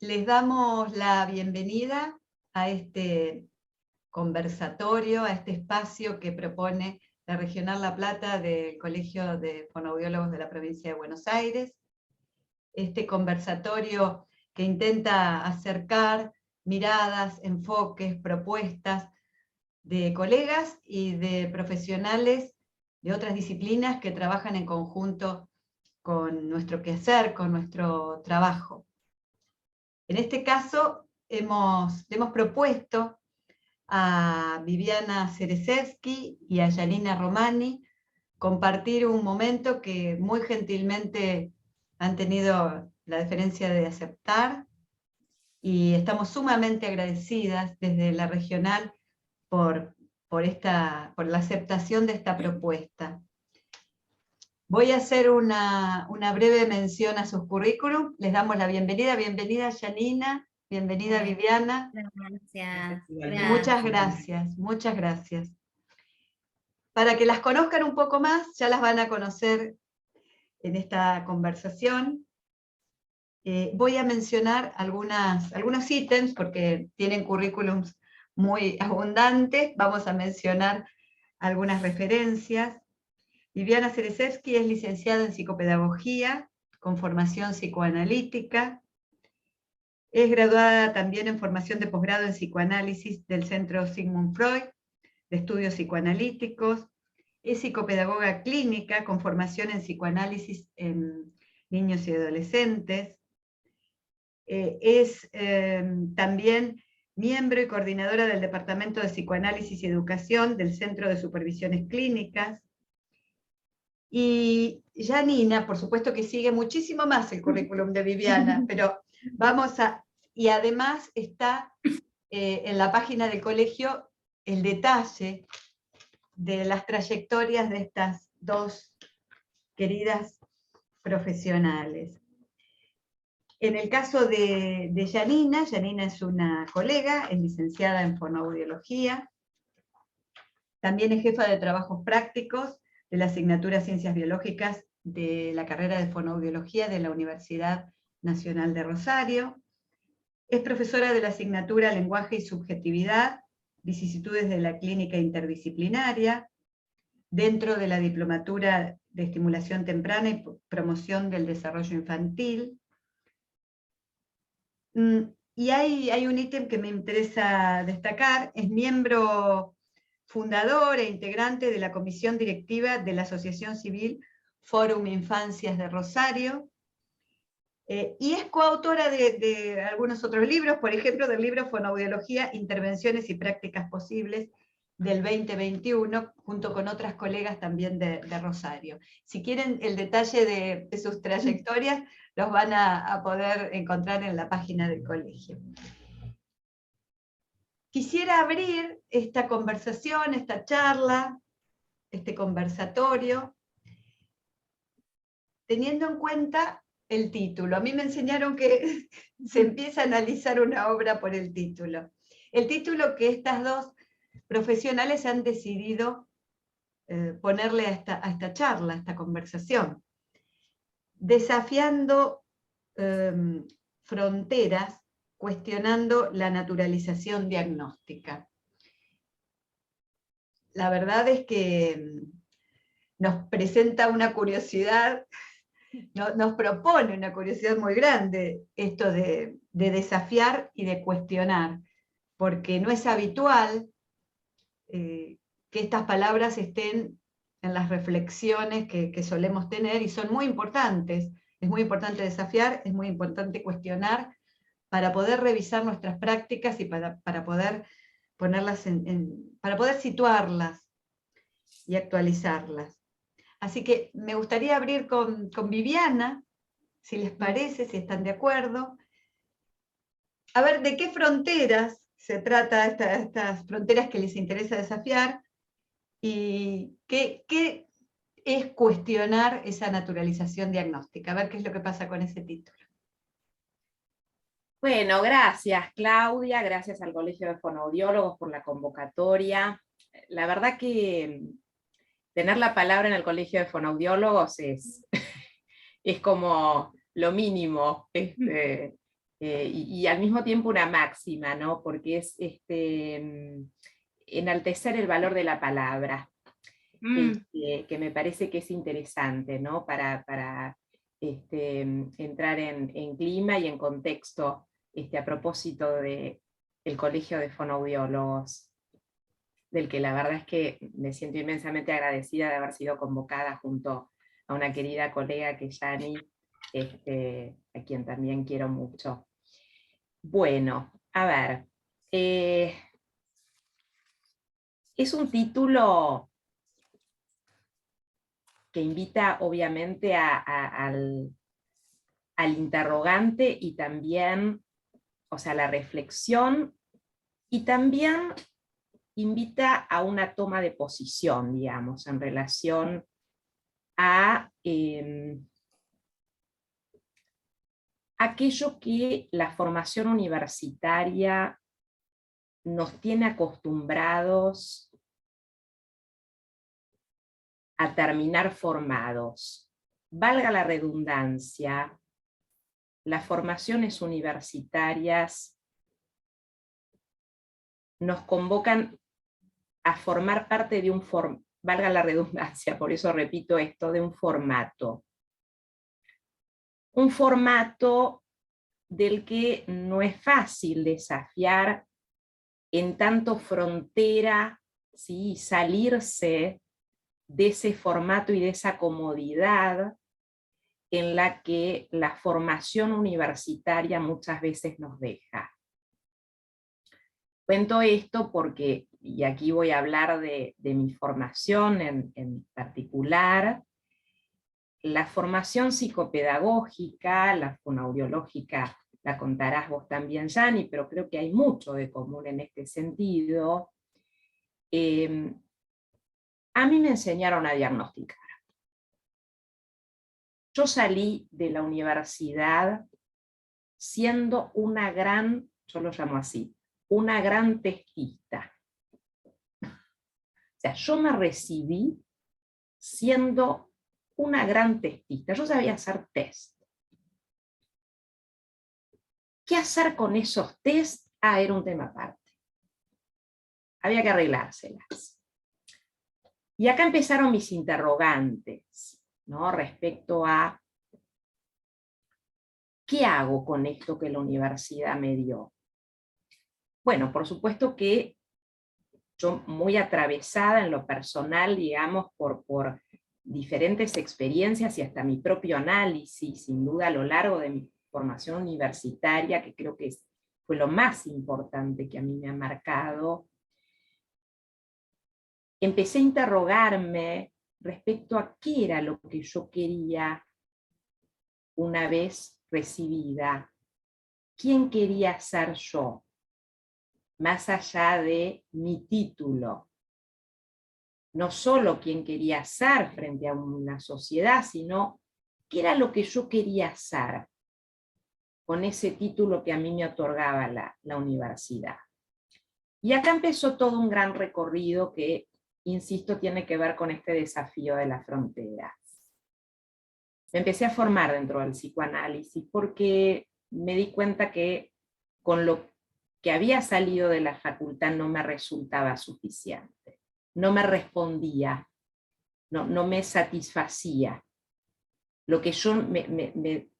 Les damos la bienvenida a este conversatorio, a este espacio que propone la Regional La Plata del Colegio de Fonoaudiólogos de la Provincia de Buenos Aires. Este conversatorio que intenta acercar miradas, enfoques, propuestas de colegas y de profesionales de otras disciplinas que trabajan en conjunto con nuestro quehacer, con nuestro trabajo. En este caso, le hemos propuesto a Viviana Ceresevsky y a Janina Romani compartir un momento que muy gentilmente han tenido la deferencia de aceptar, y estamos sumamente agradecidas desde la regional por la aceptación de esta propuesta. Voy a hacer una breve mención a sus currículum. Les damos la bienvenida. Bienvenida, Janina. Bienvenida, Viviana. Gracias. Muchas gracias, muchas gracias. Para que las conozcan un poco más, ya las van a conocer en esta conversación. Voy a mencionar algunos ítems, porque tienen currículums muy abundantes. Vamos a mencionar algunas referencias. Viviana Ceresevsky es licenciada en psicopedagogía, con formación psicoanalítica. Es graduada también en formación de posgrado en psicoanálisis del Centro Sigmund Freud, de estudios psicoanalíticos. Es psicopedagoga clínica, con formación en psicoanálisis en niños y adolescentes. Es también miembro y coordinadora del Departamento de Psicoanálisis y Educación del Centro de Supervisiones Clínicas. Y Janina, por supuesto que sigue muchísimo más el currículum de Viviana, pero y además está en la página del colegio el detalle de las trayectorias de estas dos queridas profesionales. En el caso de Janina es una colega, es licenciada en fonoaudiología, también es jefa de trabajos prácticos de la asignatura Ciencias Biológicas de la carrera de fonoaudiología de la Universidad Nacional de Rosario. Es profesora de la asignatura Lenguaje y Subjetividad, vicisitudes de la clínica interdisciplinaria, dentro de la diplomatura de estimulación temprana y promoción del desarrollo infantil. Y hay un ítem que me interesa destacar: es miembro fundador e integrante de la comisión directiva de la Asociación Civil Fórum Infancias de Rosario, y es coautora de algunos otros libros, por ejemplo, del libro Fonoaudiología, Intervenciones y Prácticas Posibles, del 2021, junto con otras colegas también de Rosario. Si quieren el detalle de sus trayectorias, los van a poder encontrar en la página del colegio. Quisiera abrir esta conversación, esta charla, este conversatorio, teniendo en cuenta el título. A mí me enseñaron que se empieza a analizar una obra por el título. El título que estas dos profesionales han decidido ponerle a esta charla, a esta conversación: desafiando fronteras, cuestionando la naturalización diagnóstica. La verdad es que nos presenta una curiosidad, nos propone una curiosidad muy grande esto de desafiar y de cuestionar, porque no es habitual que estas palabras estén en las reflexiones que solemos tener, y son muy importantes. Es muy importante desafiar, es muy importante cuestionar, para poder revisar nuestras prácticas y para poder ponerlas para poder situarlas y actualizarlas. Así que me gustaría abrir con Viviana, si les parece, si están de acuerdo. A ver, ¿de qué fronteras se trata estas fronteras que les interesa desafiar? ¿Y qué es cuestionar esa naturalización diagnóstica? A ver qué es lo que pasa con ese título. Bueno, gracias Claudia, gracias al Colegio de Fonoaudiólogos por la convocatoria. La verdad que tener la palabra en el Colegio de Fonoaudiólogos es como lo mínimo. y al mismo tiempo una máxima, ¿no? Porque es enaltecer el valor de la palabra, que me parece que es interesante, ¿no? Para entrar en clima y en contexto, a propósito del Colegio de Fonoaudiólogos, del que la verdad es que me siento inmensamente agradecida de haber sido convocada junto a una querida colega que es Yani, a quien también quiero mucho. Bueno, a ver, es un título que invita obviamente al interrogante y también, o sea, la reflexión, y también invita a una toma de posición, digamos, en relación a aquello que la formación universitaria nos tiene acostumbrados a terminar formados. Valga la redundancia, las formaciones universitarias nos convocan a formar parte de un valga la redundancia, por eso repito esto, de un formato. Un formato del que no es fácil desafiar en tanto frontera, ¿sí? Salirse de ese formato y de esa comodidad en la que la formación universitaria muchas veces nos deja. Cuento esto porque, y aquí voy a hablar de mi formación en particular, la formación psicopedagógica, la fonoaudiológica, la contarás vos también, Yani, pero creo que hay mucho de común en este sentido. A mí me enseñaron a diagnosticar. Yo salí de la universidad siendo una gran, yo lo llamo así, una gran testista. O sea, yo me recibí siendo una gran testista. Yo sabía hacer test. ¿Qué hacer con esos test? Era un tema aparte. Había que arreglárselas. Y acá empezaron mis interrogantes, ¿no? Respecto a ¿qué hago con esto que la universidad me dio? Bueno, por supuesto que yo muy atravesada en lo personal, digamos, por diferentes experiencias y hasta mi propio análisis, sin duda a lo largo de mi formación universitaria, que creo que fue lo más importante que a mí me ha marcado, empecé a interrogarme respecto a qué era lo que yo quería una vez recibida. ¿Quién quería ser yo? Más allá de mi título. No solo quién quería ser frente a una sociedad, sino qué era lo que yo quería ser con ese título que a mí me otorgaba la universidad. Y acá empezó todo un gran recorrido que, insisto, tiene que ver con este desafío de las fronteras. Me empecé a formar dentro del psicoanálisis porque me di cuenta que con lo que había salido de la facultad no me resultaba suficiente, no me respondía, no me satisfacía. Lo que yo me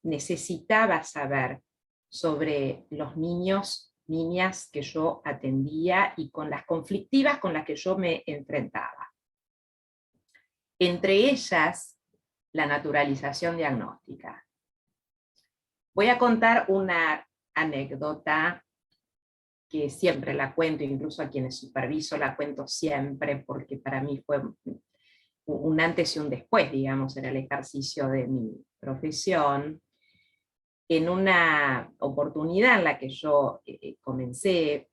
necesitaba saber sobre los niños, niñas que yo atendía y con las conflictivas con las que yo me enfrentaba. Entre ellas, la naturalización diagnóstica. Voy a contar una anécdota que siempre la cuento, incluso a quienes superviso la cuento siempre, porque para mí fue un antes y un después, digamos, en el ejercicio de mi profesión. En una oportunidad en la que yo comencé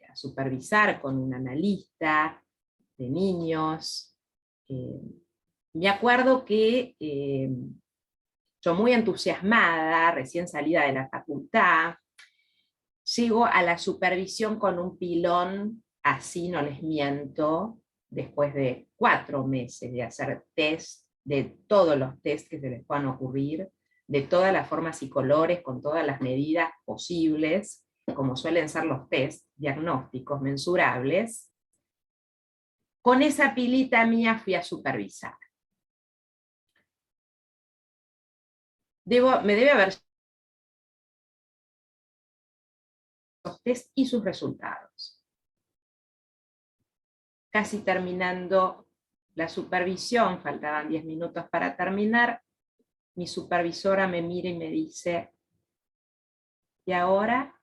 a supervisar con un analista de niños, me acuerdo que yo muy entusiasmada, recién salida de la facultad, llego a la supervisión con un pilón, así no les miento, después de 4 meses de hacer test, de todos los test que se les puedan ocurrir, de todas las formas y colores, con todas las medidas posibles, como suelen ser los test diagnósticos mensurables. Con esa pilita mía fui a supervisar. Me debe haber los test y sus resultados. Casi terminando la supervisión, faltaban 10 minutos para terminar, mi supervisora me mira y me dice, ¿y ahora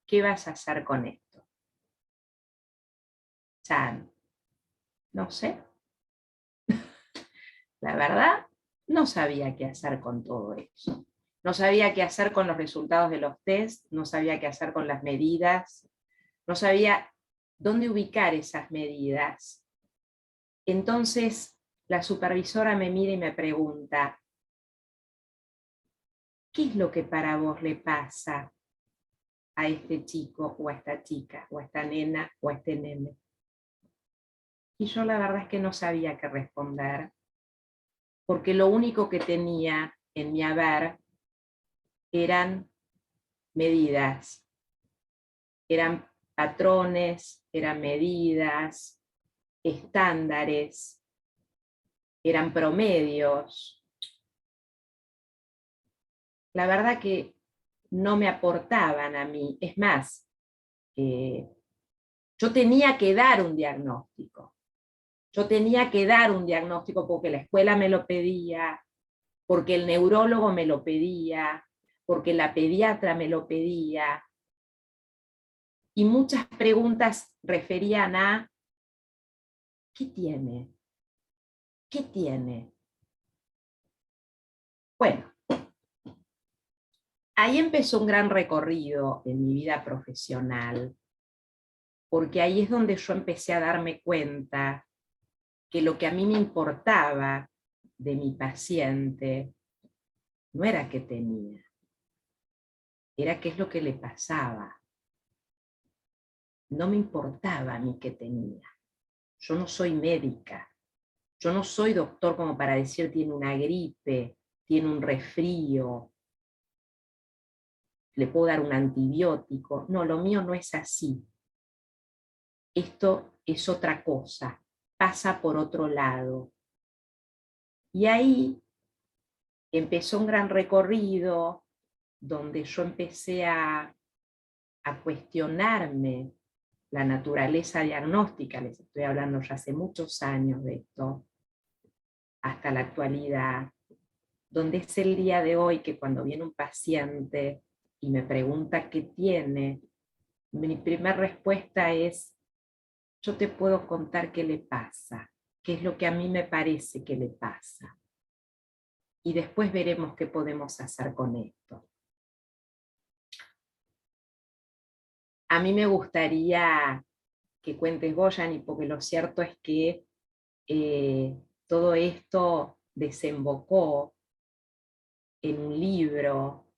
qué vas a hacer con esto? Chan, no sé. La verdad, no sabía qué hacer con todo eso. No sabía qué hacer con los resultados de los test, no sabía qué hacer con las medidas, no sabía dónde ubicar esas medidas. Entonces, la supervisora me mira y me pregunta, ¿qué es lo que para vos le pasa a este chico o a esta chica o a esta nena o a este nene? Y yo la verdad es que no sabía qué responder, porque lo único que tenía en mi haber eran medidas, eran patrones, eran medidas, estándares, eran promedios. La verdad que no me aportaban a mí. Es más, yo tenía que dar un diagnóstico. Yo tenía que dar un diagnóstico porque la escuela me lo pedía, porque el neurólogo me lo pedía, porque la pediatra me lo pedía. Y muchas preguntas referían a, ¿qué tiene? ¿Qué tiene? Bueno, ahí empezó un gran recorrido en mi vida profesional, porque ahí es donde yo empecé a darme cuenta que lo que a mí me importaba de mi paciente no era qué tenía, era qué es lo que le pasaba. No me importaba a mí qué tenía. Yo no soy médica, yo no soy doctor como para decir tiene una gripe, tiene un resfrío, le puedo dar un antibiótico. No, lo mío no es así. Esto es otra cosa, pasa por otro lado. Y ahí empezó un gran recorrido donde yo empecé a cuestionarme la naturaleza diagnóstica, les estoy hablando ya hace muchos años de esto, hasta la actualidad, donde es el día de hoy que cuando viene un paciente y me pregunta qué tiene, mi primera respuesta es, yo te puedo contar qué le pasa, qué es lo que a mí me parece que le pasa. Y después veremos qué podemos hacer con esto. A mí me gustaría que cuentes vos, Yani, porque lo cierto es que todo esto desembocó en un libro,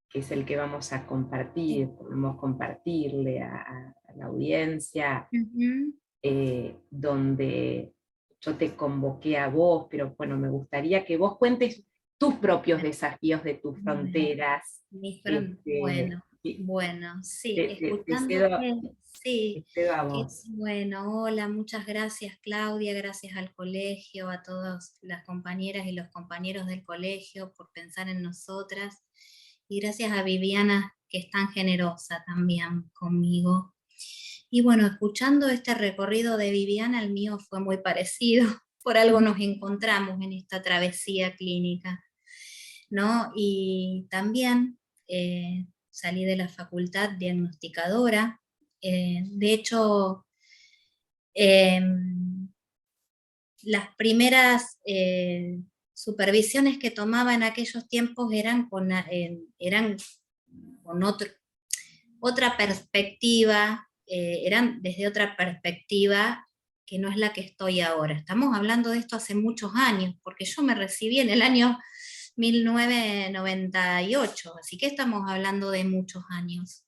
que es el que vamos a compartir, podemos compartirle a la audiencia, donde yo te convoqué a vos, pero bueno, me gustaría que vos cuentes tus propios desafíos de tus fronteras. Bueno, sí, Te escuchándote, sí, cedo a vos. bueno, hola, muchas gracias Claudia, gracias al colegio, a todas las compañeras y los compañeros del colegio por pensar en nosotras, y gracias a Viviana, que es tan generosa también conmigo. Y bueno, escuchando este recorrido de Viviana, el mío fue muy parecido, por algo nos encontramos en esta travesía clínica, ¿no? Y también salí de la facultad diagnosticadora. De hecho, las primeras supervisiones que tomaba en aquellos tiempos eran con otra perspectiva, eran desde otra perspectiva que no es la que estoy ahora. Estamos hablando de esto hace muchos años, porque yo me recibí en el año 1998, así que estamos hablando de muchos años.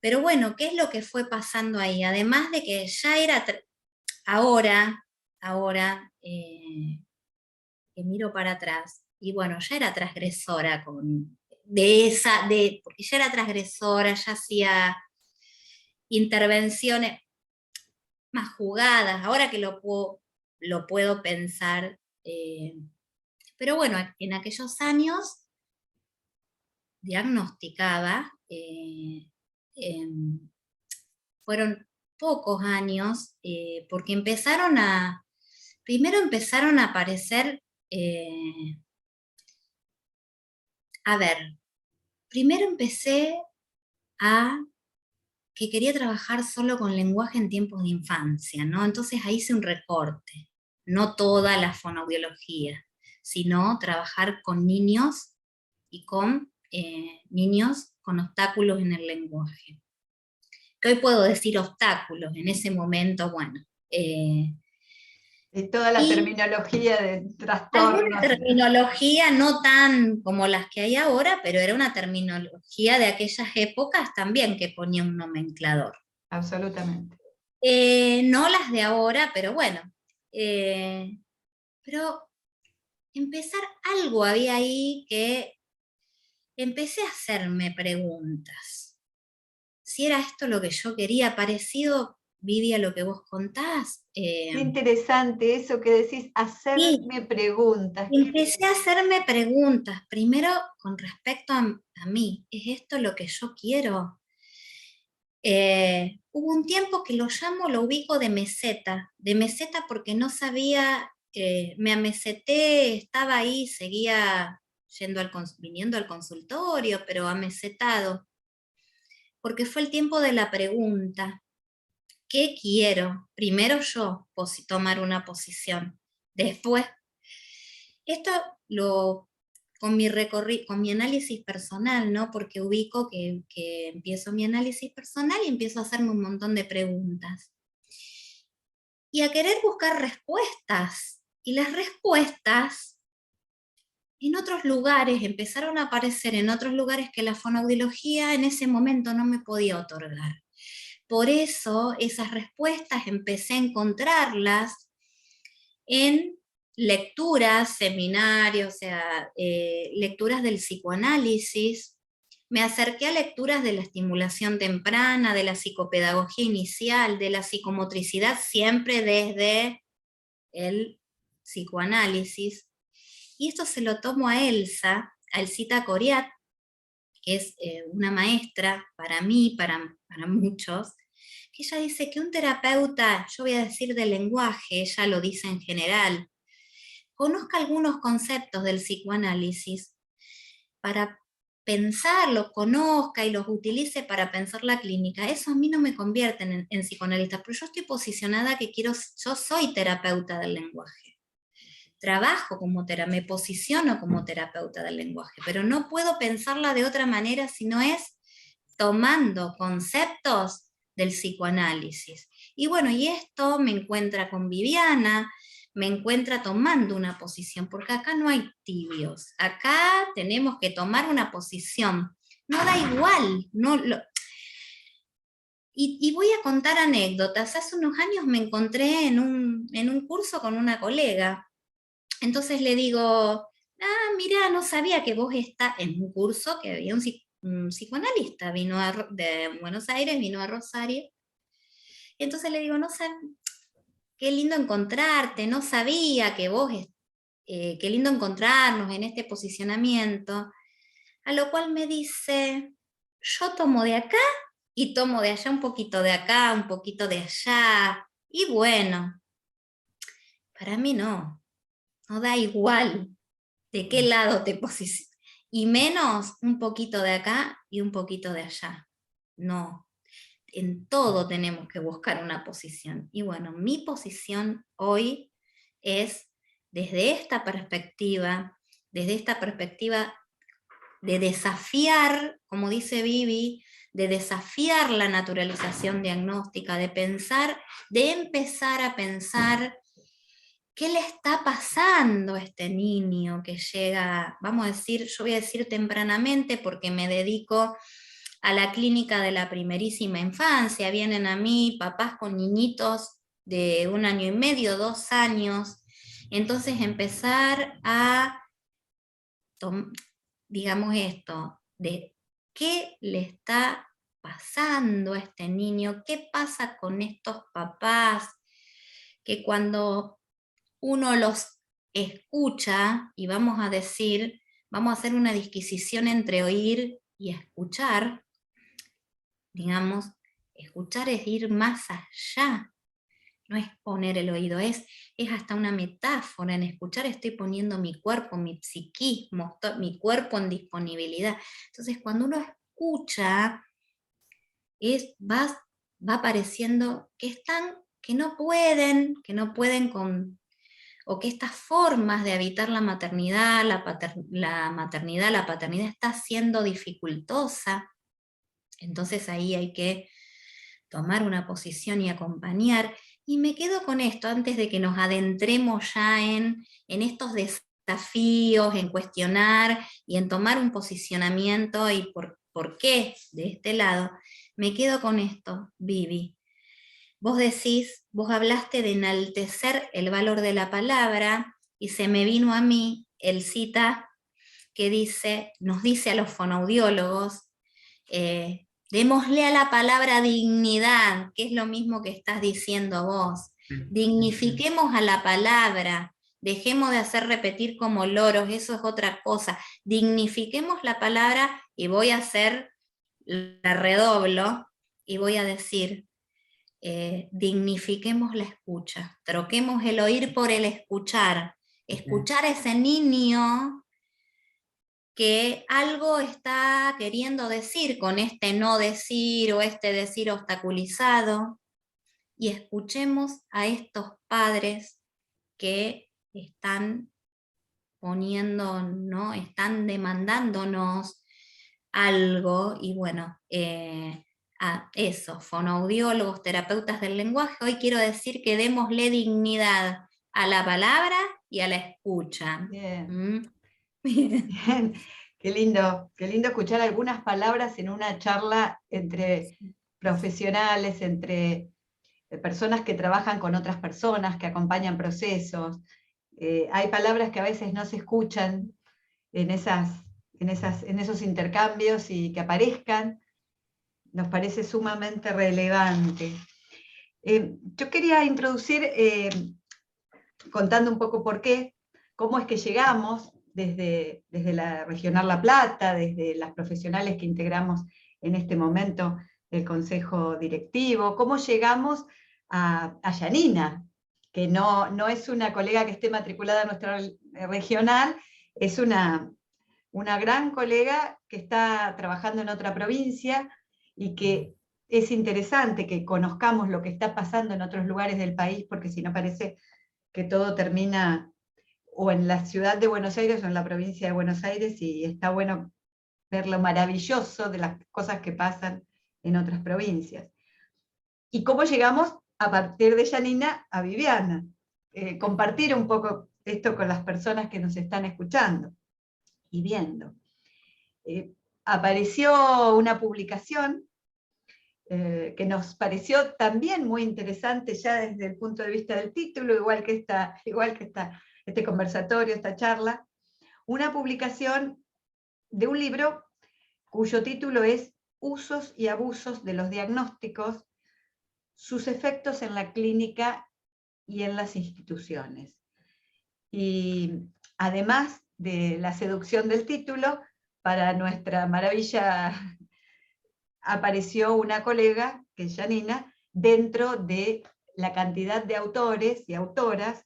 Pero bueno, ¿qué es lo que fue pasando ahí? Además de que ya era ahora que miro para atrás, y bueno, ya era transgresora porque ya era transgresora, ya hacía intervenciones más jugadas, ahora que lo puedo pensar, pero bueno, en aquellos años diagnosticaba, fueron pocos años, porque primero empezaron a aparecer, primero empecé a que quería trabajar solo con lenguaje en tiempos de infancia, ¿no? Entonces ahí hice un recorte, no toda la fonoaudiología, sino trabajar con niños y con niños con obstáculos en el lenguaje. Que hoy puedo decir obstáculos, en ese momento, bueno. Y toda la terminología de trastornos. Alguna terminología no tan como las que hay ahora, pero era una terminología de aquellas épocas también que ponía un nomenclador. Absolutamente. No las de ahora, pero bueno. Pero empezar, algo había ahí que empecé a hacerme preguntas. Si era esto lo que yo quería, parecido, Vivi, a lo que vos contás. Qué interesante eso que decís, hacerme preguntas. Empecé a hacerme preguntas, primero con respecto a mí, ¿es esto lo que yo quiero? Hubo un tiempo que lo ubico de meseta porque no sabía, me ameseté, estaba ahí, seguía viniendo al consultorio, pero amesetado, porque fue el tiempo de la pregunta, ¿qué quiero? Primero yo tomar una posición, después, esto con mi análisis personal, ¿no? Porque ubico que empiezo mi análisis personal y empiezo a hacerme un montón de preguntas. Y a querer buscar respuestas. Y las respuestas en otros lugares, empezaron a aparecer en otros lugares que la fonoaudiología en ese momento no me podía otorgar. Por eso esas respuestas empecé a encontrarlas en lecturas, seminarios, o sea, lecturas del psicoanálisis. Me acerqué a lecturas de la estimulación temprana, de la psicopedagogía inicial, de la psicomotricidad, siempre desde el psicoanálisis. Y esto se lo tomo a Elsita Coriat, que es una maestra para mí, para muchos, que ella dice que un terapeuta, yo voy a decir de lenguaje, ella lo dice en general, conozca algunos conceptos del psicoanálisis para pensarlos, conozca y los utilice para pensar la clínica. Eso a mí no me convierte en psicoanalista, pero yo estoy posicionada yo soy terapeuta del lenguaje. Trabajo me posiciono como terapeuta del lenguaje, pero no puedo pensarla de otra manera si no es tomando conceptos del psicoanálisis. Y bueno, y esto me encuentra con Viviana, me encuentra tomando una posición, porque acá no hay tibios, acá tenemos que tomar una posición, no da igual, y voy a contar anécdotas. Hace unos años me encontré en un curso con una colega, entonces le digo, mira, no sabía que vos estás en un curso que había un psicoanalista, vino de Buenos Aires, vino a Rosario. Entonces le digo, no sé, qué lindo encontrarte, no sabía que vos, qué lindo encontrarnos en este posicionamiento. A lo cual me dice, yo tomo de acá y tomo de allá, un poquito de acá, un poquito de allá. Y bueno, para mí no da igual de qué lado te posicionas. Y menos un poquito de acá y un poquito de allá. No, en todo tenemos que buscar una posición. Y bueno, mi posición hoy es desde esta perspectiva de desafiar, como dice Vivi, de desafiar la naturalización diagnóstica, de empezar a pensar qué le está pasando a este niño que llega, yo voy a decir tempranamente porque me dedico a la clínica de la primerísima infancia. Vienen a mí papás con niñitos de 1 año y medio, 2 años, Entonces empezar a, digamos esto, de qué le está pasando a este niño, qué pasa con estos papás, que cuando uno los escucha, y vamos a decir, vamos a hacer una disquisición entre oír y escuchar, digamos, escuchar es ir más allá, no es poner el oído, es hasta una metáfora. En escuchar estoy poniendo mi cuerpo, mi psiquismo, mi cuerpo en disponibilidad. Entonces, cuando uno escucha, va apareciendo que no pueden con, o que estas formas de habitar la maternidad, la paternidad está siendo dificultosa. Entonces ahí hay que tomar una posición y acompañar. Y me quedo con esto, antes de que nos adentremos ya en estos desafíos, en cuestionar y en tomar un posicionamiento y por qué de este lado, me quedo con esto, Vivi. Vos hablaste de enaltecer el valor de la palabra y se me vino a mí el cita que nos dice a los fonoaudiólogos, démosle a la palabra dignidad, que es lo mismo que estás diciendo vos. Dignifiquemos a la palabra, dejemos de hacer repetir como loros, eso es otra cosa. Dignifiquemos la palabra y voy a hacer, la redoblo y voy a decir, dignifiquemos la escucha, troquemos el oír por el escuchar. Escuchar a ese niño que algo está queriendo decir con este no decir o este decir obstaculizado, y escuchemos a estos padres que están poniendo, ¿no? Están demandándonos algo, y bueno, a eso, fonoaudiólogos, terapeutas del lenguaje, hoy quiero decir que démosle dignidad a la palabra y a la escucha. Bien. Bien. Qué lindo escuchar algunas palabras en una charla entre profesionales, entre personas que trabajan con otras personas, que acompañan procesos. Hay palabras que a veces no se escuchan en esos intercambios, y que aparezcan nos parece sumamente relevante. Yo quería introducir, contando un poco por qué, cómo es que llegamos desde la Regional La Plata, desde las profesionales que integramos en este momento el Consejo Directivo, cómo llegamos a Yanina, que no es una colega que esté matriculada en nuestra regional, es una gran colega que está trabajando en otra provincia, y que es interesante que conozcamos lo que está pasando en otros lugares del país, porque si no parece que todo termina o en la ciudad de Buenos Aires o en la provincia de Buenos Aires, y está bueno ver lo maravilloso de las cosas que pasan en otras provincias. Y cómo llegamos a partir de Yanina a Viviana. Compartir un poco esto con las personas que nos están escuchando y viendo. Apareció una publicación que nos pareció también muy interesante ya desde el punto de vista del título, igual que este conversatorio, esta charla, una publicación de un libro cuyo título es Usos y abusos de los diagnósticos, sus efectos en la clínica y en las instituciones. Y además de la seducción del título, para nuestra maravilla apareció una colega, que es Yanina, dentro de la cantidad de autores y autoras,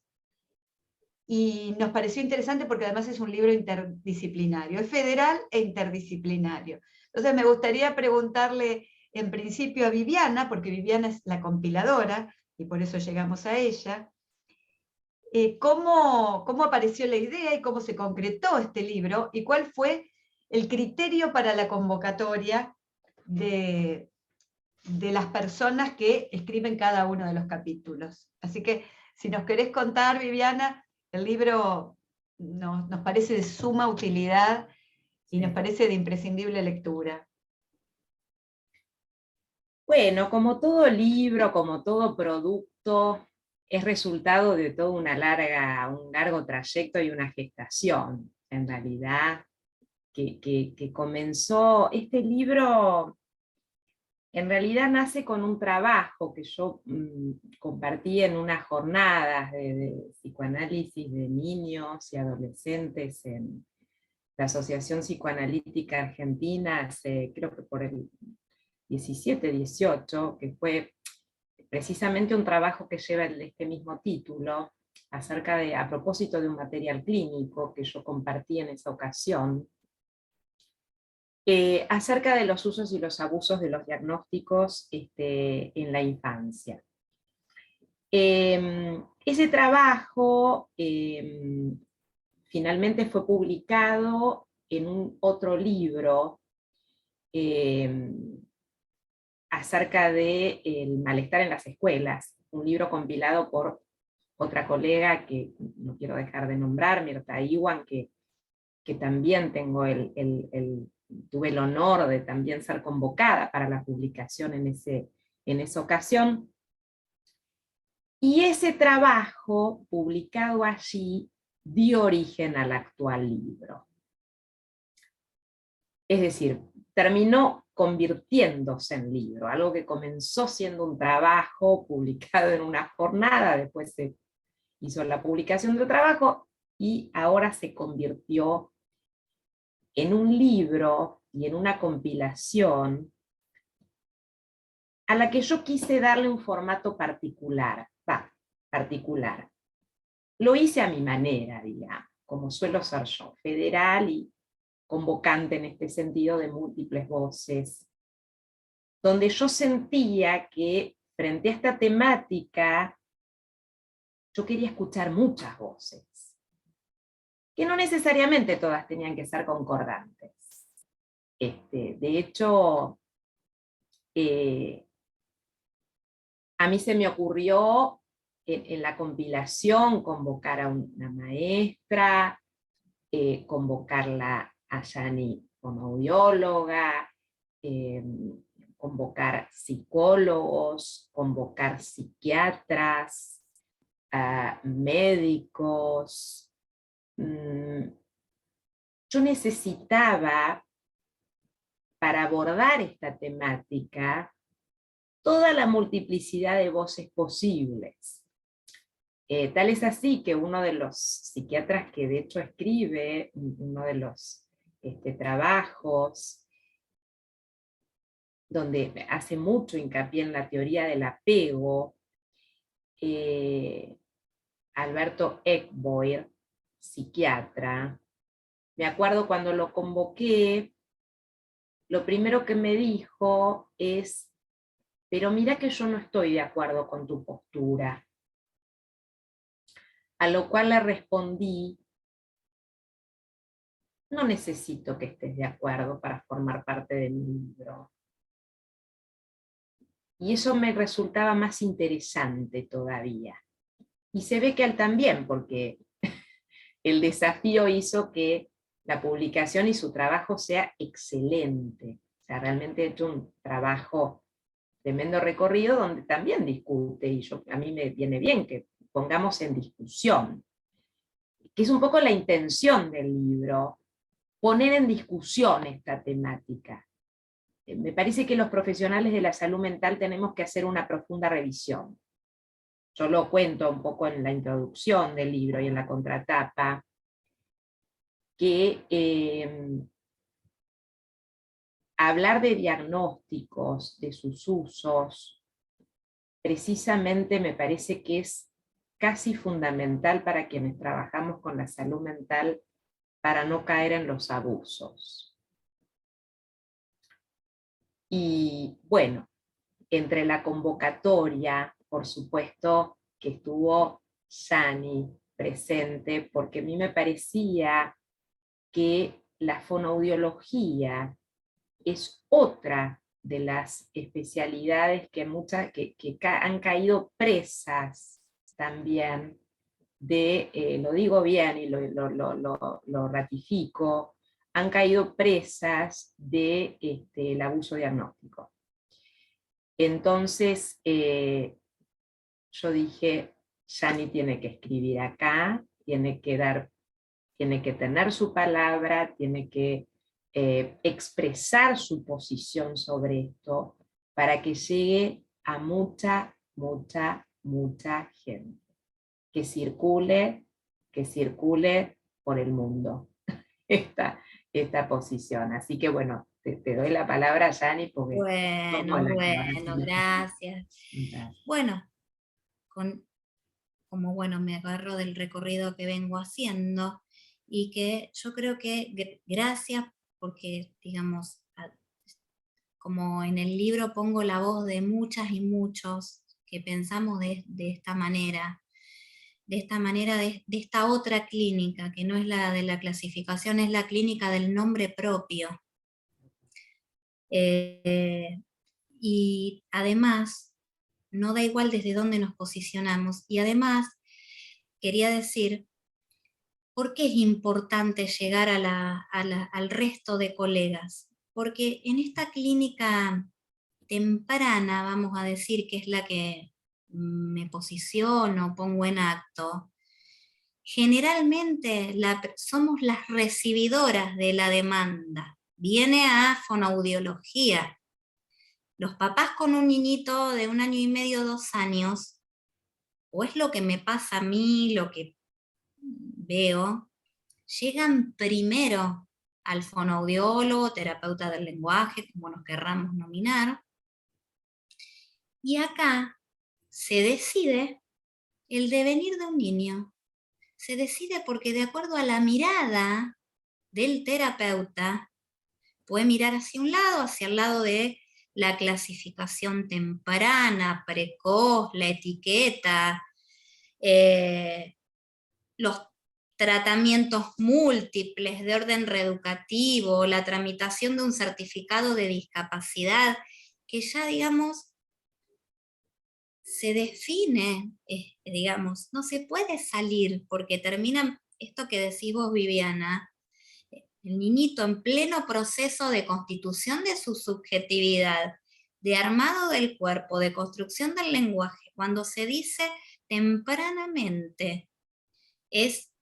y nos pareció interesante porque además es un libro interdisciplinario, es federal e interdisciplinario. Entonces me gustaría preguntarle en principio a Viviana, porque Viviana es la compiladora, y por eso llegamos a ella, cómo apareció la idea y cómo se concretó este libro, y cuál fue el criterio para la convocatoria de las personas que escriben cada uno de los capítulos. Así que si nos querés contar, Viviana, el libro nos parece de suma utilidad y nos parece de imprescindible lectura. Bueno, como todo libro, como todo producto, es resultado de todo un largo trayecto y una gestación, en realidad, que comenzó. Este libro en realidad nace con un trabajo que yo compartí en unas jornadas de psicoanálisis de niños y adolescentes en la Asociación Psicoanalítica Argentina, creo que por el 17-18, que fue precisamente un trabajo que lleva este mismo título, a propósito de un material clínico que yo compartí en esa ocasión, acerca de los usos y los abusos de los diagnósticos en la infancia. Ese trabajo finalmente fue publicado en un otro libro acerca del malestar en las escuelas, un libro compilado por otra colega que no quiero dejar de nombrar, Mirta Iwan, que también tuve el honor de también ser convocada para la publicación en esa ocasión. Y ese trabajo, publicado allí, dio origen al actual libro. Es decir, terminó convirtiéndose en libro, algo que comenzó siendo un trabajo publicado en una jornada, después se hizo la publicación del trabajo, y ahora se convirtió en un libro y en una compilación a la que yo quise darle un formato particular. Lo hice a mi manera, digamos, como suelo ser yo, federal y convocante en este sentido de múltiples voces, donde yo sentía que frente a esta temática yo quería escuchar muchas voces, que no necesariamente todas tenían que ser concordantes. De hecho, a mí se me ocurrió en la compilación convocar a una maestra, convocarla a Yani como audióloga, convocar psicólogos, convocar psiquiatras, médicos. Yo necesitaba, para abordar esta temática, toda la multiplicidad de voces posibles. Tal es así que uno de los psiquiatras que de hecho escribe uno de los trabajos, donde hace mucho hincapié en la teoría del apego, Alberto Eckboir, psiquiatra, me acuerdo cuando lo convoqué, lo primero que me dijo es: pero mira que yo no estoy de acuerdo con tu postura. A lo cual le respondí: no necesito que estés de acuerdo para formar parte de mi libro. Y eso me resultaba más interesante todavía. Y se ve que a él también, porque el desafío hizo que la publicación y su trabajo sea excelente. O sea, realmente he hecho un trabajo tremendo recorrido donde también discute, y a mí me viene bien que pongamos en discusión, que es un poco la intención del libro, poner en discusión esta temática. Me parece que los profesionales de la salud mental tenemos que hacer una profunda revisión. Yo lo cuento un poco en la introducción del libro y en la contratapa, que hablar de diagnósticos, de sus usos, precisamente me parece que es casi fundamental para quienes trabajamos con la salud mental para no caer en los abusos. Y bueno, entre la convocatoria, por supuesto que estuvo Yani presente, porque a mí me parecía que la fonoaudiología es otra de las especialidades que han caído presas también lo digo bien y lo ratifico, han caído presas del abuso diagnóstico. Entonces yo dije, Yani tiene que escribir acá, tiene que tener su palabra, tiene que expresar su posición sobre esto para que llegue a mucha, mucha, mucha gente. Que circule por el mundo esta posición. Así que bueno, te doy la palabra, Yani, porque Bueno, bueno, gracias. Bueno, como bueno, me agarro del recorrido que vengo haciendo y que yo creo que gracias porque, digamos, como en el libro pongo la voz de muchas y muchos que pensamos de esta manera, de esta otra clínica, que no es la de la clasificación, es la clínica del nombre propio. Y además, no da igual desde dónde nos posicionamos, y además quería decir, ¿por qué es importante llegar al resto de colegas? Porque en esta clínica temprana, vamos a decir, que es la que me posiciono, pongo en acto, generalmente somos las recibidoras de la demanda. Viene a fonoaudiología. Los papás con un niñito de 1 año y medio, 2 años, o es lo que me pasa a mí, lo que veo, llegan primero al fonoaudiólogo, terapeuta del lenguaje, como nos querramos nominar, y acá se decide el devenir de un niño. Se decide porque de acuerdo a la mirada del terapeuta, puede mirar hacia un lado, hacia el lado de la clasificación temprana, precoz, la etiqueta, los tratamientos múltiples de orden reeducativo, la tramitación de un certificado de discapacidad, que ya, digamos, se define, digamos, no se puede salir porque termina esto que decís vos, Viviana, el niñito en pleno proceso de constitución de su subjetividad, de armado del cuerpo, de construcción del lenguaje, cuando se dice tempranamente, es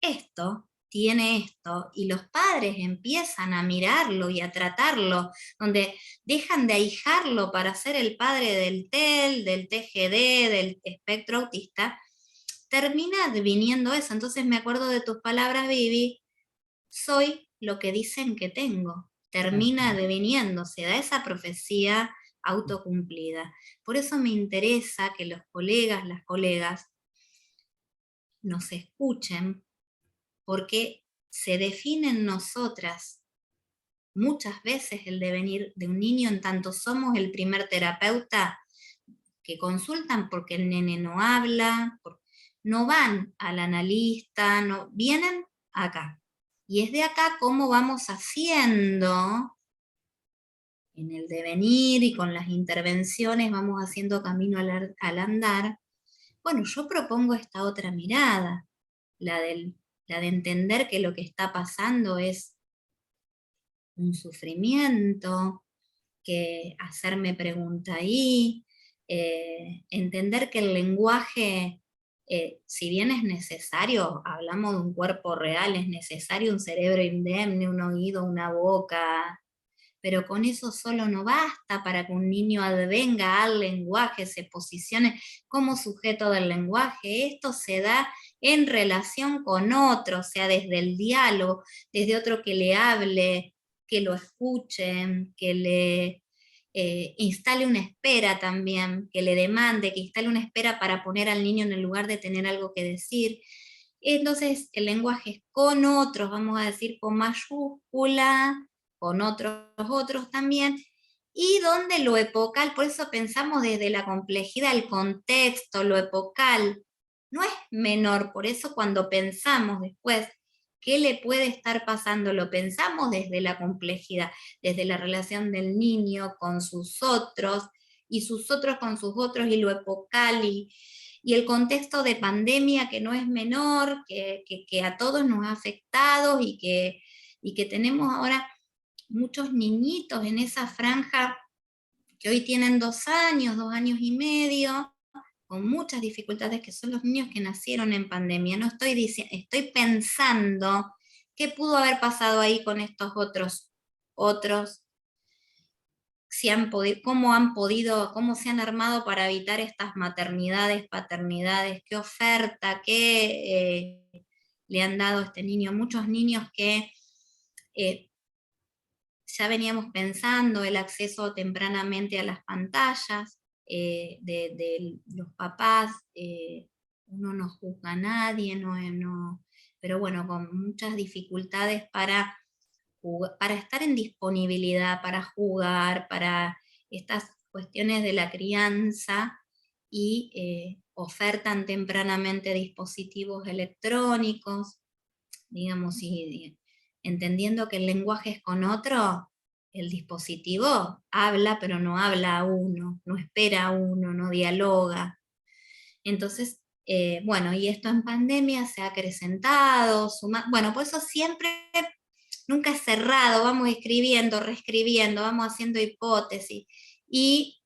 esto, tiene esto, y los padres empiezan a mirarlo y a tratarlo, donde dejan de ahijarlo para ser el padre del TEL, del TGD, del espectro autista, termina viniendo eso. Entonces me acuerdo de tus palabras, Vivi, soy lo que dicen que tengo. Termina deviniendo, se da esa profecía autocumplida. Por eso me interesa que los colegas, las colegas, nos escuchen, porque se define en nosotras muchas veces el devenir de un niño, en tanto somos el primer terapeuta que consultan porque el nene no habla, no van al analista, no, vienen acá. Y es de acá cómo vamos haciendo en el devenir y con las intervenciones, vamos haciendo camino al andar. Bueno, yo propongo esta otra mirada, la de entender que lo que está pasando es un sufrimiento, que hacerme pregunta ahí, entender que el lenguaje, si bien es necesario, hablamos de un cuerpo real, es necesario un cerebro indemne, un oído, una boca, pero con eso solo no basta para que un niño advenga al lenguaje, se posicione como sujeto del lenguaje. Esto se da en relación con otro, o sea, desde el diálogo, desde otro que le hable, que lo escuche, que le instale una espera también, que le demande, que instale una espera para poner al niño en el lugar de tener algo que decir. Entonces, el lenguaje es con otros, vamos a decir con mayúscula, con otros también, y donde lo epocal, por eso pensamos desde la complejidad, el contexto, lo epocal, no es menor, por eso cuando pensamos después qué le puede estar pasando, lo pensamos desde la complejidad, desde la relación del niño con sus otros, y sus otros con sus otros, y lo epocal, y el contexto de pandemia que no es menor, que a todos nos ha afectado, y que tenemos ahora muchos niñitos en esa franja que hoy tienen 2 años, 2 años y medio, con muchas dificultades, que son los niños que nacieron en pandemia. No estoy diciendo, estoy pensando qué pudo haber pasado ahí con estos otros, si han podido, cómo se han armado para evitar estas maternidades, paternidades, qué oferta, qué le han dado a este niño. Muchos niños que ya veníamos pensando el acceso tempranamente a las pantallas de los papás, uno no juzga a nadie, pero bueno, con muchas dificultades para estar en disponibilidad, para jugar, para estas cuestiones de la crianza, y ofertan tempranamente dispositivos electrónicos, digamos, y entendiendo que el lenguaje es con otro, el dispositivo habla, pero no habla a uno, no espera a uno, no dialoga. Entonces, bueno, y esto en pandemia se ha acrecentado, bueno, por eso siempre, nunca es cerrado, vamos escribiendo, reescribiendo, vamos haciendo hipótesis, y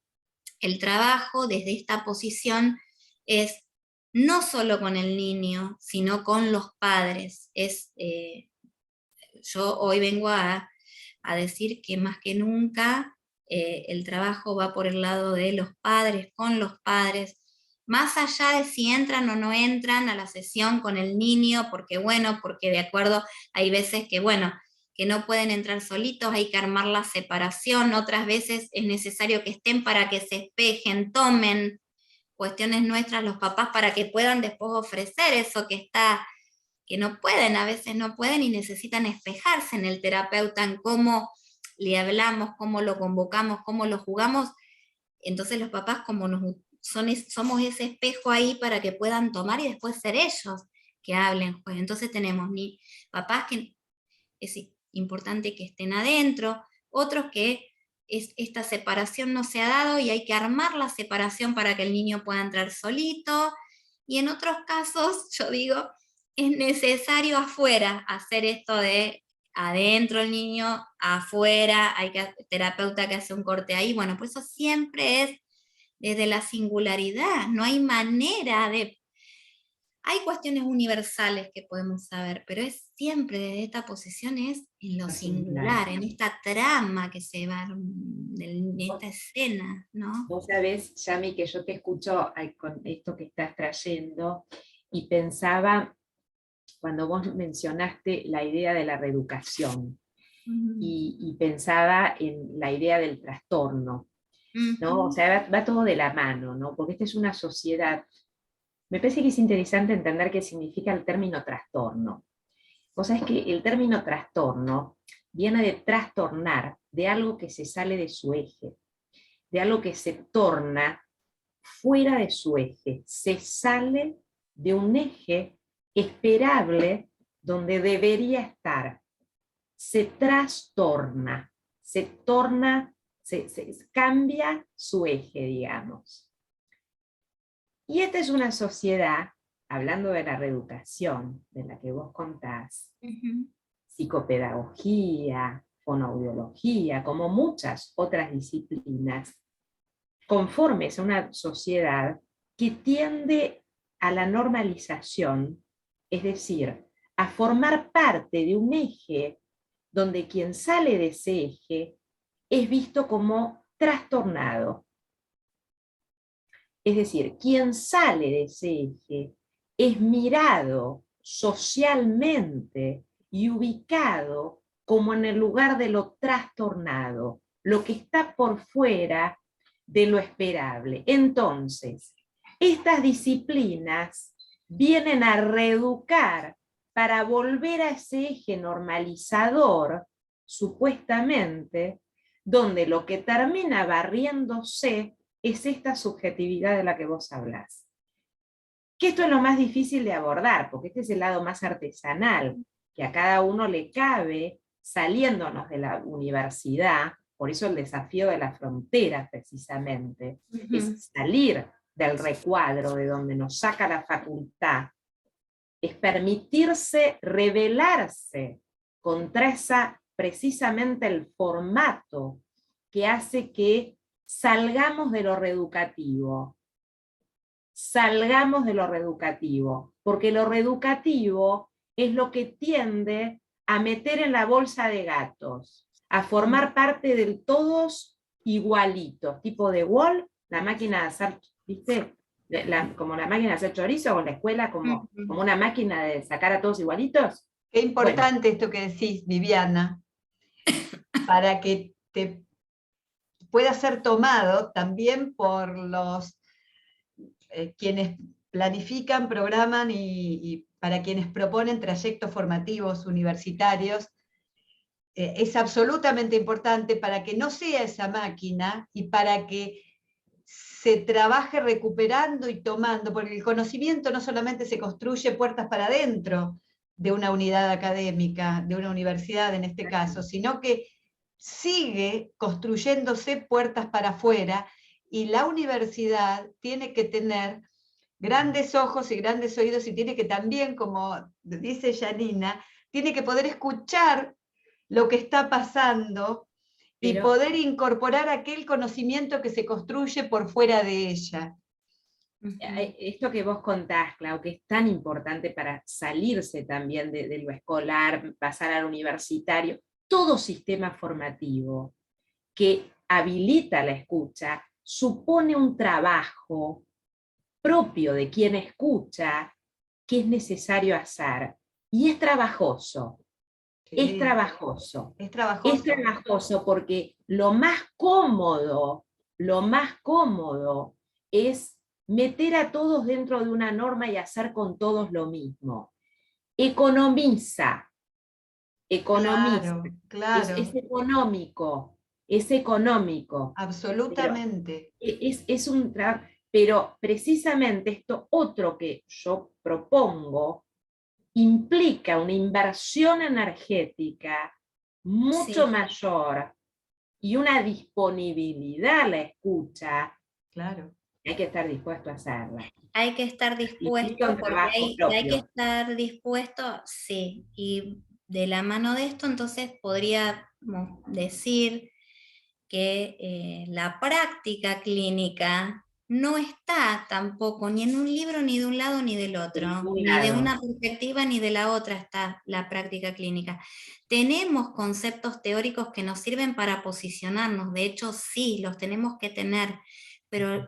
el trabajo desde esta posición es no solo con el niño, sino con los padres. Yo hoy vengo a decir que más que nunca el trabajo va por el lado de los padres, con los padres, más allá de si entran o no entran a la sesión con el niño, porque de acuerdo, hay veces que que no pueden entrar solitos, hay que armar la separación, otras veces es necesario que estén para que se espejen, tomen cuestiones nuestras los papás para que puedan después ofrecer eso que no pueden, a veces no pueden y necesitan espejarse en el terapeuta, en cómo le hablamos, cómo lo convocamos, cómo lo jugamos. Entonces los papás somos ese espejo ahí para que puedan tomar y después ser ellos que hablen. Pues entonces tenemos papás que es importante que estén adentro, otros que esta separación no se ha dado y hay que armar la separación para que el niño pueda entrar solito, y en otros casos, yo digo, es necesario afuera hacer esto de adentro el niño, afuera, terapeuta que hace un corte ahí, bueno, pues eso siempre es desde la singularidad, no hay manera de... Hay cuestiones universales que podemos saber, pero es siempre desde esta posición, es en lo singular, en esta trama que se va, en esta escena, ¿no? Vos sabés, Yami, que yo te escucho con esto que estás trayendo, y pensaba, cuando vos mencionaste la idea de la reeducación, y pensaba en la idea del trastorno, ¿no? O sea, va todo de la mano, ¿no? Porque esta es una sociedad. Me parece que es interesante entender qué significa el término trastorno. Vos sabés que el término trastorno viene de trastornar, de algo que se sale de su eje, de algo que se torna fuera de su eje, se sale de un eje esperable donde debería estar, se trastorna, se cambia su eje, digamos. Y esta es una sociedad, hablando de la reeducación, de la que vos contás, psicopedagogía, fonoaudiología, como muchas otras disciplinas, conformes a una sociedad que tiende a la normalización, es decir, a formar parte de un eje donde quien sale de ese eje es visto como trastornado. Es decir, quien sale de ese eje es mirado socialmente y ubicado como en el lugar de lo trastornado, lo que está por fuera de lo esperable. Entonces, estas disciplinas vienen a reeducar para volver a ese eje normalizador, supuestamente, donde lo que termina barriéndose es esta subjetividad de la que vos hablás. Que esto es lo más difícil de abordar, porque este es el lado más artesanal, que a cada uno le cabe, saliéndonos de la universidad. Por eso el desafío de la frontera, precisamente, es salir del recuadro de donde nos saca la facultad, es permitirse rebelarse contra precisamente el formato que hace que salgamos de lo reeducativo, salgamos de lo reeducativo, porque lo reeducativo es lo que tiende a meter en la bolsa de gatos, a formar parte del todos igualitos, tipo de Wall, la máquina de hacer, ¿viste? Como la máquina de hacer chorizo, o la escuela como una máquina de sacar a todos igualitos. Qué importante esto que decís, Viviana, para que te pueda ser tomado también por los quienes planifican, programan y para quienes proponen trayectos formativos universitarios. Es absolutamente importante para que no sea esa máquina y para que se trabaje recuperando y tomando, porque el conocimiento no solamente se construye puertas para adentro de una unidad académica, de una universidad en este caso, sino que sigue construyéndose puertas para afuera, y la universidad tiene que tener grandes ojos y grandes oídos, y tiene que también, como dice Janina, tiene que poder escuchar lo que está pasando y poder incorporar aquel conocimiento que se construye por fuera de ella. Esto que vos contás, Clau, que es tan importante para salirse también de lo escolar, pasar al universitario, todo sistema formativo que habilita la escucha supone un trabajo propio de quien escucha que es necesario hacer. Y es trabajoso. Es trabajoso. Es trabajoso. Es trabajoso porque lo más cómodo es meter a todos dentro de una norma y hacer con todos lo mismo. Economiza. Claro. Es económico. Absolutamente. Es un trabajo, pero precisamente esto otro que yo propongo implica una inversión energética mucho mayor y una disponibilidad a la escucha. Claro. Hay que estar dispuesto a hacerla. Hay que estar dispuesto, porque hay que estar dispuesto, sí, y de la mano de esto entonces podríamos decir que la práctica clínica no está tampoco ni en un libro ni de un lado ni del otro, ni de una perspectiva ni de la otra está la práctica clínica. Tenemos conceptos teóricos que nos sirven para posicionarnos, de hecho sí, los tenemos que tener, pero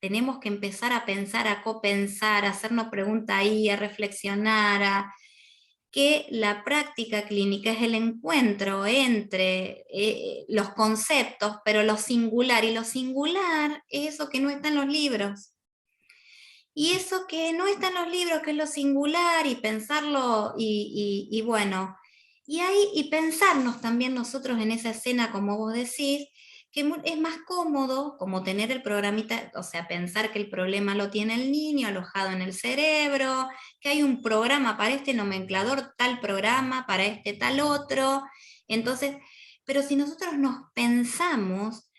tenemos que empezar a pensar, a copensar, a hacernos preguntas ahí, a reflexionar, que la práctica clínica es el encuentro entre los conceptos, pero lo singular, y lo singular es eso que no está en los libros. Y eso que no está en los libros, que es lo singular, y pensarlo, y bueno, y pensarnos también nosotros en esa escena, como vos decís, que es más cómodo como tener el programita, o sea, pensar que el problema lo tiene el niño alojado en el cerebro, que hay un programa para este nomenclador, tal programa, para este tal otro. Entonces, pero si nosotros nos pensamos,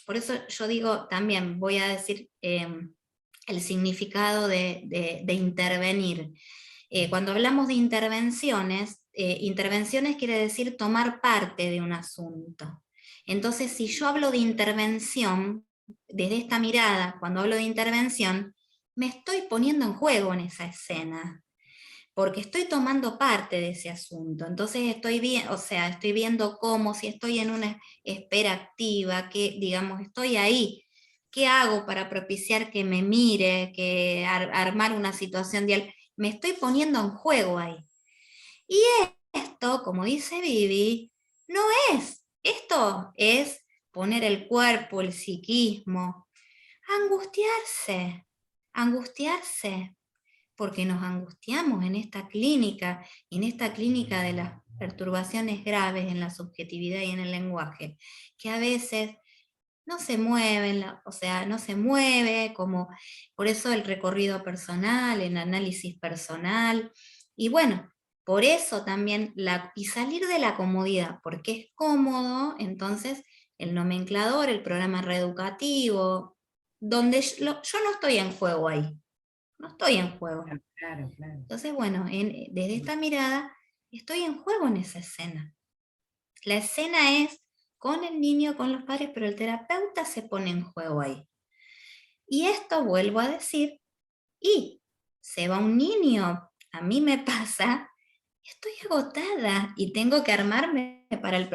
por eso yo digo también, voy a decir el significado de intervenir. Cuando hablamos de intervenciones, intervenciones quiere decir tomar parte de un asunto. Entonces, si yo hablo de intervención, desde esta mirada, cuando hablo de intervención, me estoy poniendo en juego en esa escena, porque estoy tomando parte de ese asunto. Entonces estoy viendo cómo, si estoy en una espera activa, que digamos, estoy ahí. ¿Qué hago para propiciar que me mire, que armar una situación de... Me estoy poniendo en juego ahí. Y esto, como dice Vivi, no es. Esto es poner el cuerpo, el psiquismo, angustiarse, porque nos angustiamos en esta clínica de las perturbaciones graves en la subjetividad y en el lenguaje, que a veces no se mueven, o sea, no se mueve, como por eso el recorrido personal, el análisis personal, y bueno, por eso también, y salir de la comodidad, porque es cómodo, entonces el nomenclador, el programa reeducativo, donde yo no estoy en juego ahí, no estoy en juego. Claro. Entonces, bueno, desde esta mirada, estoy en juego en esa escena. La escena es con el niño, con los padres, pero el terapeuta se pone en juego ahí. Y esto vuelvo a decir, y se va un niño, a mí me pasa, estoy agotada y tengo que armarme para el...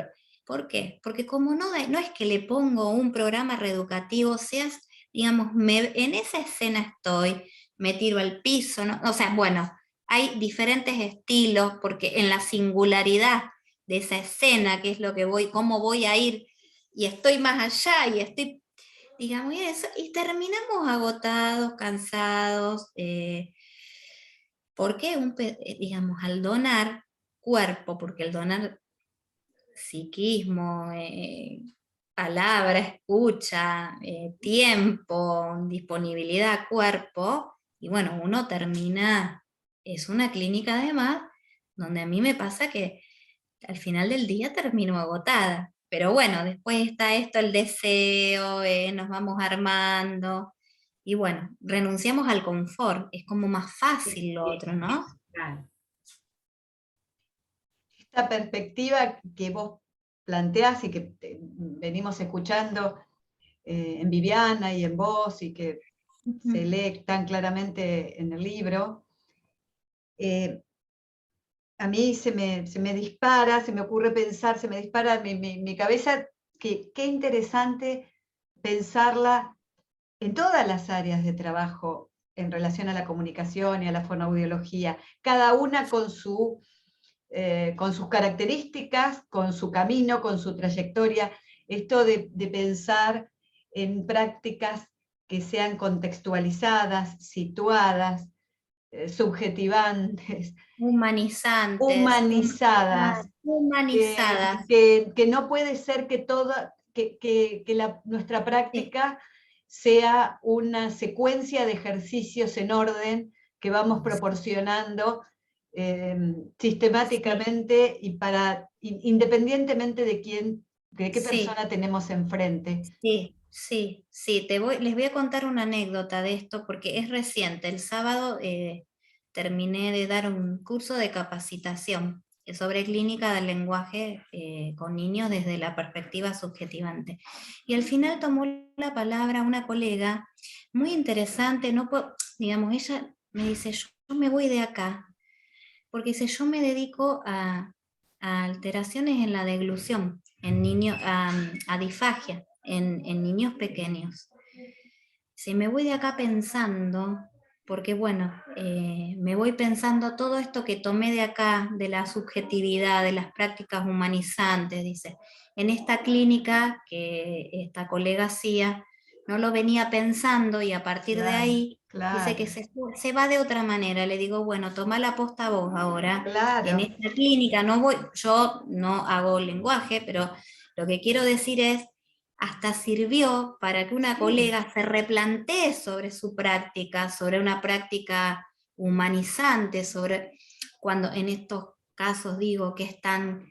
¿Por qué? Porque como no es que le pongo un programa reeducativo, seas, digamos, en esa escena estoy, me tiro al piso, ¿no? O sea, bueno, hay diferentes estilos, porque en la singularidad de esa escena, que es lo que voy, cómo voy a ir, y estoy más allá, y estoy, digamos, y eso, y terminamos agotados, cansados, porque digamos, al donar cuerpo, porque el donar psiquismo, palabra, escucha, tiempo, disponibilidad, cuerpo, y bueno, uno termina, es una clínica además, donde a mí me pasa que al final del día termino agotada. Pero bueno, después está esto, el deseo, nos vamos armando, y bueno, renunciamos al confort, es como más fácil lo otro, ¿no? Claro. Esta perspectiva que vos planteás y que venimos escuchando en Viviana y en vos, y que se lee tan claramente en el libro, a mí se me dispara, se me ocurre pensar, se me dispara mi cabeza, que qué interesante pensarla en todas las áreas de trabajo en relación a la comunicación y a la fonoaudiología, cada una con sus características, con su camino, con su trayectoria. Esto de pensar en prácticas que sean contextualizadas, situadas, subjetivantes, Humanizantes, humanizadas, humanizadas. que no puede ser que nuestra práctica sea una secuencia de ejercicios en orden que vamos proporcionando sistemáticamente y independientemente de qué persona tenemos enfrente. Sí, les voy a contar una anécdota de esto porque es reciente. El sábado terminé de dar un curso de capacitación sobre clínica del lenguaje con niños desde la perspectiva subjetivante. Y al final tomó la palabra una colega muy interesante, no puedo, digamos, ella me dice, yo me voy de acá, porque dice, yo me dedico a alteraciones en la deglución, en niños, a disfagia, en niños pequeños. Si me voy de acá pensando, porque bueno, me voy pensando todo esto que tomé de acá, de la subjetividad, de las prácticas humanizantes, dice, en esta clínica que esta colega hacía, no lo venía pensando y a partir de ahí dice que se va de otra manera. Le digo, bueno, toma la posta vos ahora. En esta clínica no voy, yo no hago lenguaje, pero lo que quiero decir es, hasta sirvió para que una colega se replantee sobre su práctica, sobre una práctica humanizante, sobre cuando en estos casos digo que están,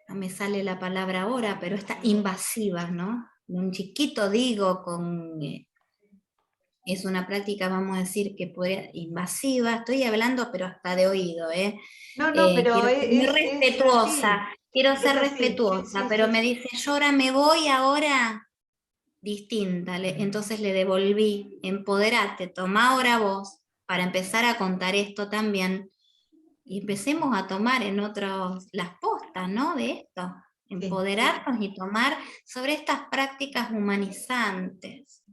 no me sale la palabra ahora, pero está invasiva, ¿no? Un chiquito digo es una práctica, vamos a decir, que podría, invasiva, estoy hablando pero hasta de oído, ¿eh? No, pero Quiero ser muy es respetuosa, así. quiero Es ser así, respetuosa, pero me dice, yo ahora me voy, ahora distinta, entonces le devolví, empoderate, toma ahora vos, para empezar a contar esto también, y empecemos a tomar en otros las postas, ¿no? De esto, empoderarnos y tomar sobre estas prácticas humanizantes.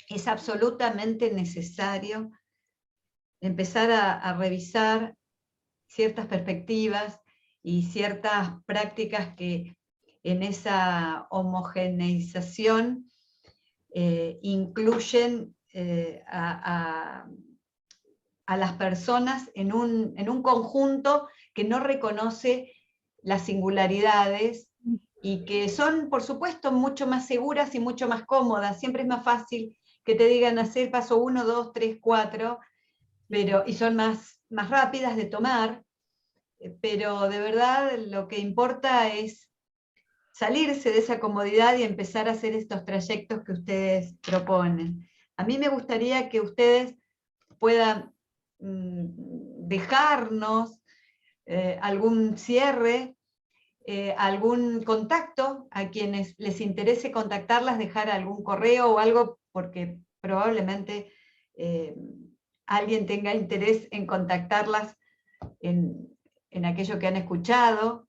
Es absolutamente necesario empezar a revisar ciertas perspectivas y ciertas prácticas que en esa homogeneización incluyen a las personas en un conjunto que no reconoce las singularidades y que son, por supuesto, mucho más seguras y mucho más cómodas. Siempre es más fácil que te digan hacer paso 1, 2, 3, 4, y son más rápidas de tomar, pero de verdad lo que importa es salirse de esa comodidad y empezar a hacer estos trayectos que ustedes proponen. A mí me gustaría que ustedes puedan dejarnos algún cierre algún contacto a quienes les interese contactarlas, dejar algún correo o algo, porque probablemente alguien tenga interés en contactarlas en aquello que han escuchado.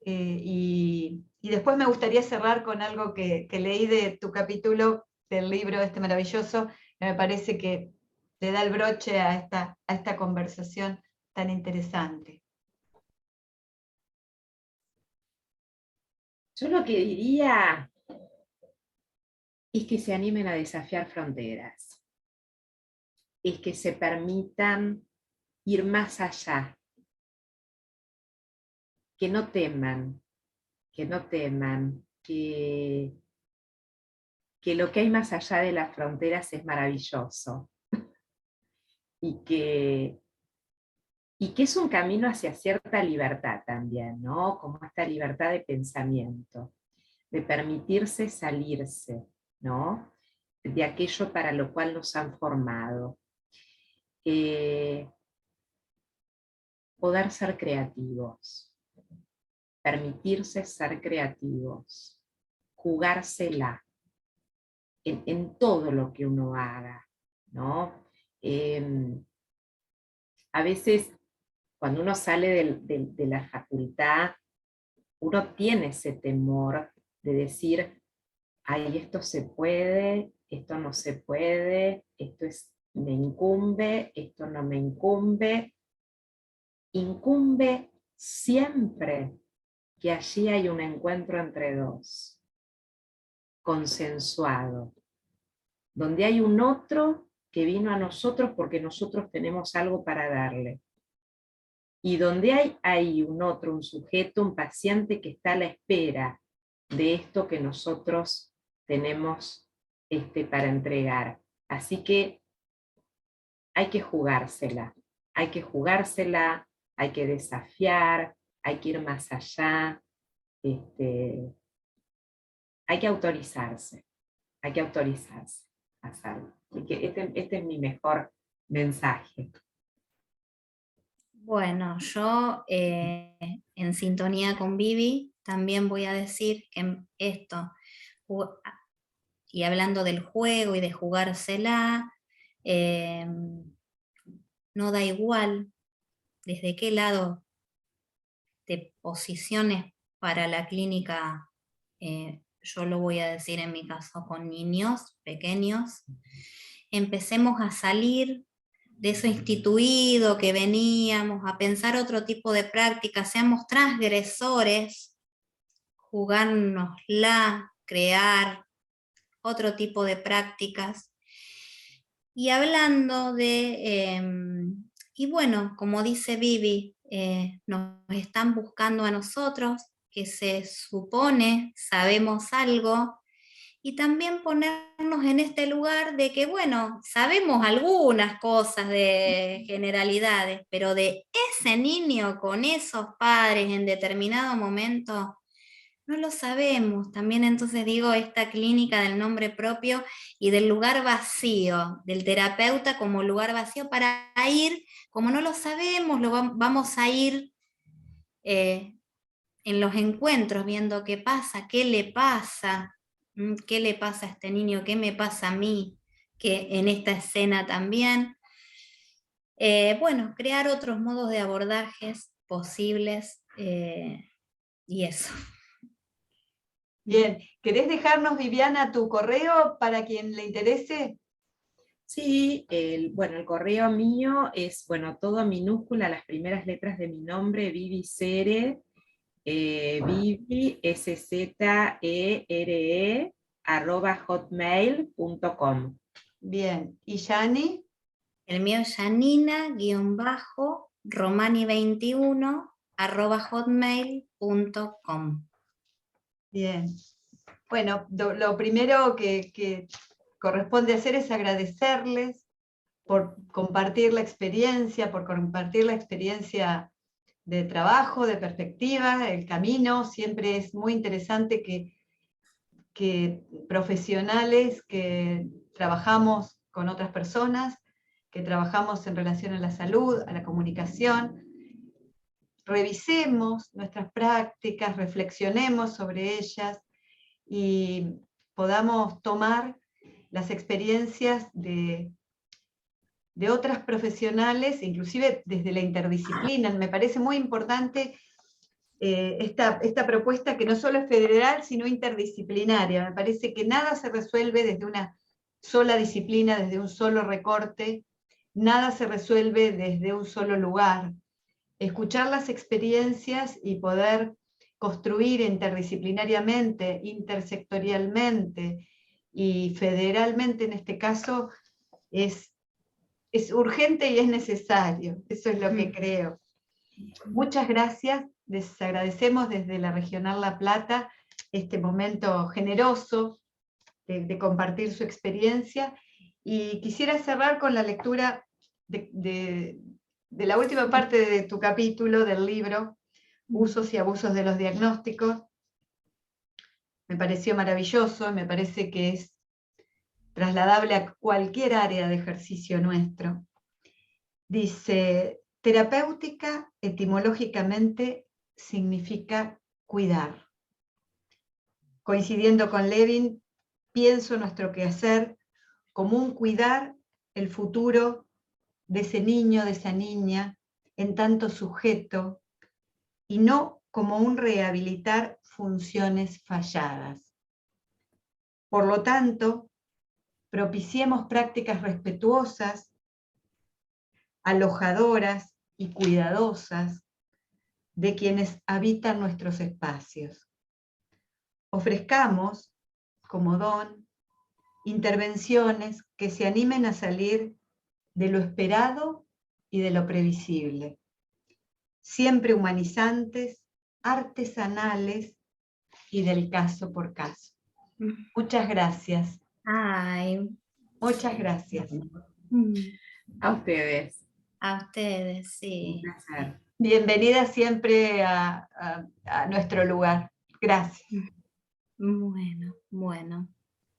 Y después me gustaría cerrar con algo que leí de tu capítulo del libro este maravilloso, que me parece que le da el broche a esta conversación tan interesante. Yo lo que diría es que se animen a desafiar fronteras, es que se permitan ir más allá, que no teman, que lo que hay más allá de las fronteras es maravilloso y que es un camino hacia cierta libertad también, ¿no? Como esta libertad de pensamiento, de permitirse salirse, ¿no? De aquello para lo cual nos han formado. Poder ser creativos, permitirse ser creativos, jugársela en todo lo que uno haga, ¿no? A veces, cuando uno sale de la facultad, uno tiene ese temor de decir, ay, esto se puede, esto no se puede, me incumbe, esto no me incumbe. Incumbe siempre que allí hay un encuentro entre dos, consensuado, donde hay un otro que vino a nosotros porque nosotros tenemos algo para darle. Y donde hay un otro, un sujeto, un paciente que está a la espera de esto que nosotros tenemos para entregar. Así que hay que jugársela, hay que jugársela, hay que desafiar, hay que ir más allá, hay que autorizarse a hacerlo. Así que este es mi mejor mensaje. Bueno, yo en sintonía con Vivi también voy a decir que esto, y hablando del juego y de jugársela, no da igual desde qué lado te posiciones para la clínica, yo lo voy a decir en mi caso con niños pequeños, empecemos a salir de eso instituido que veníamos, a pensar otro tipo de prácticas, seamos transgresores, jugárnosla, crear otro tipo de prácticas. Y hablando de, y bueno, como dice Vivi, nos están buscando a nosotros, que se supone sabemos algo, y también ponernos en este lugar de que, bueno, sabemos algunas cosas de generalidades, pero de ese niño con esos padres en determinado momento, no lo sabemos. También entonces digo esta clínica del nombre propio y del lugar vacío, del terapeuta como lugar vacío para ir, como no lo sabemos, vamos a ir en los encuentros viendo qué pasa, qué le pasa a este niño, qué me pasa a mí, que en esta escena también. Bueno, crear otros modos de abordajes posibles y eso. Bien, ¿querés dejarnos, Viviana, tu correo para quien le interese? Sí, el correo mío es, todo minúscula, las primeras letras de mi nombre, Vivi Sere, Vivi, SZERE, @hotmail.com. Bien, ¿y Yani? El mío es Janina-Romani21 @hotmail.com. Bien. Bueno, lo primero que corresponde hacer es agradecerles por compartir la experiencia, de trabajo, de perspectiva, el camino. Siempre es muy interesante que profesionales que trabajamos con otras personas, que trabajamos en relación a la salud, a la comunicación, revisemos nuestras prácticas, reflexionemos sobre ellas y podamos tomar las experiencias de otras profesionales, inclusive desde la interdisciplina. Me parece muy importante esta propuesta que no solo es federal, sino interdisciplinaria. Me parece que nada se resuelve desde una sola disciplina, desde un solo recorte, nada se resuelve desde un solo lugar. Escuchar las experiencias y poder construir interdisciplinariamente, intersectorialmente y federalmente en este caso es urgente y es necesario. Eso es lo que creo. Muchas gracias. Les agradecemos desde la Regional La Plata este momento generoso de compartir su experiencia. Y quisiera cerrar con la lectura de la última parte de tu capítulo del libro, Usos y abusos de los diagnósticos. Me pareció maravilloso, me parece que es trasladable a cualquier área de ejercicio nuestro. Dice, terapéutica etimológicamente significa cuidar. Coincidiendo con Levin, pienso nuestro quehacer como un cuidar el futuro de ese niño, de esa niña, en tanto sujeto, y no como un rehabilitar funciones falladas. Por lo tanto, propiciemos prácticas respetuosas, alojadoras y cuidadosas de quienes habitan nuestros espacios. Ofrezcamos, como don, intervenciones que se animen a salir de lo esperado y de lo previsible, siempre humanizantes, artesanales y del caso por caso. Muchas gracias. Ay. Muchas gracias. A ustedes. A ustedes, sí. Un placer. Bienvenida siempre a nuestro lugar. Gracias. Bueno, bueno.